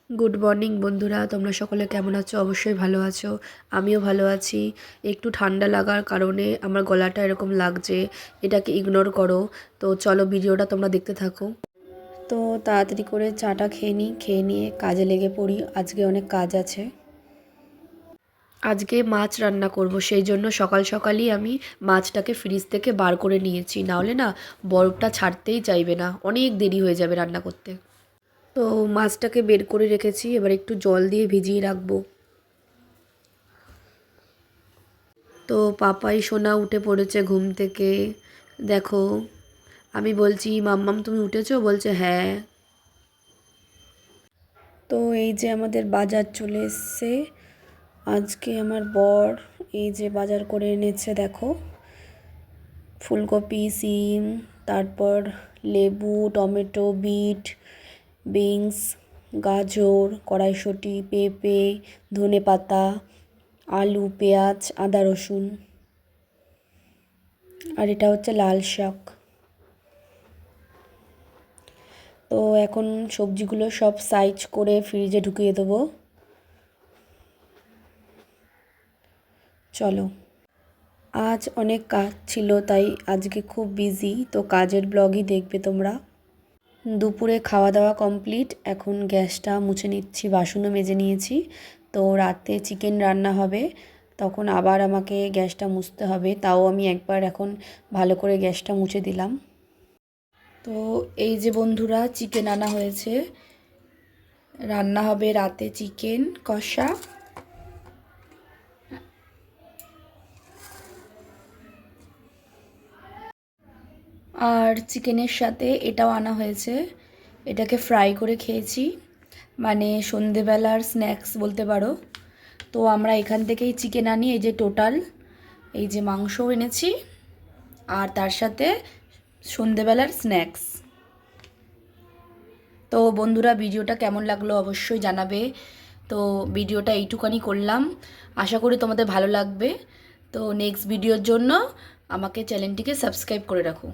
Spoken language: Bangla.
গুড মর্নিং বন্ধুরা, তোমরা সকলে কেমন আছো? অবশ্যই ভালো আছো, আমিও ভালো আছি। একটু ঠান্ডা লাগার কারণে আমার গলাটা এরকম লাগছে, এটাকে ইগনোর করো। তো চলো ভিডিওটা তোমরা দেখতে থাকো। তো তাড়াতাড়ি করে চাটা খেয়ে নিই, খেয়ে নিয়ে কাজে লেগে পড়ি। আজকে অনেক কাজ আছে। আজকে মাছ রান্না করব, সেই জন্য সকাল সকালই আমি মাছটাকে ফ্রিজ থেকে বার করে নিয়েছি, নাহলে না বরফটা ছাড়তেই চাইবে না, অনেক দেরি হয়ে যাবে রান্না করতে। তো মাছটাকে বের করে রেখেছি, এবার একটু জল দিয়ে ভিজিয়ে রাখবো। তো পাপাই সোনা উঠে পড়েছে ঘুম থেকে, দেখো। আমি বলছি মাম্মাম তুমি উঠেছো, বলছে হ্যাঁ। তো এই যে আমাদের বাজার চলে এসছে। আজকে আমার বর এই যে বাজার করে এনেছে, দেখো। ফুলকপি, সিম, তারপর লেবু, টমেটো, বিট, বিনস, গাজর, কড়াইশুঁটি, পেঁপে, ধনেপাতা, আলু, পেঁয়াজ, আদা, রসুন, আর এটা হচ্ছে লাল শাক। তো এখন সবজিগুলো সব সাইজ করে ফ্রিজে ঢুকিয়ে দেবো। চলো। আজ অনেক কাজ ছিল, তাই আজকে খুব বিজি, তো কাজের ব্লগই দেখবে তোমরা। দুপুরে খাওয়া দাওয়া কমপ্লিট, এখন গ্যাসটা মুছে নিচ্ছি, বাসনও মেজে নিয়েছি। তো রাতে চিকেন রান্না হবে, তখন আবার আমাকে গ্যাসটা মুছতে হবে, তাও আমি একবার এখন ভালো করে গ্যাসটা মুছে দিলাম। তো এই যে বন্ধুরা, চিকেন আনা হয়েছে, রান্না হবে রাতে চিকেন কষা। আর চিকেনের সাথে এটাও আনা হয়েছে, এটাকে ফ্রাই করে খেয়েছি, মানে সন্ধেবেলার স্ন্যাক্স বলতে পারো। তো আমরা এখান থেকেই চিকেন আনি, এই যে টোটাল এই যে মাংসও এনেছি, আর তার সাথে সন্ধেবেলার স্ন্যাক্স। তো বন্ধুরা, ভিডিওটা কেমন লাগলো অবশ্যই জানাবে। তো ভিডিওটা এইটুকানি করলাম, আশা করি তোমাদের ভালো লাগবে। তো নেক্সট ভিডিওর জন্য আমাকে চ্যানেলটিকে সাবস্ক্রাইব করে রাখো।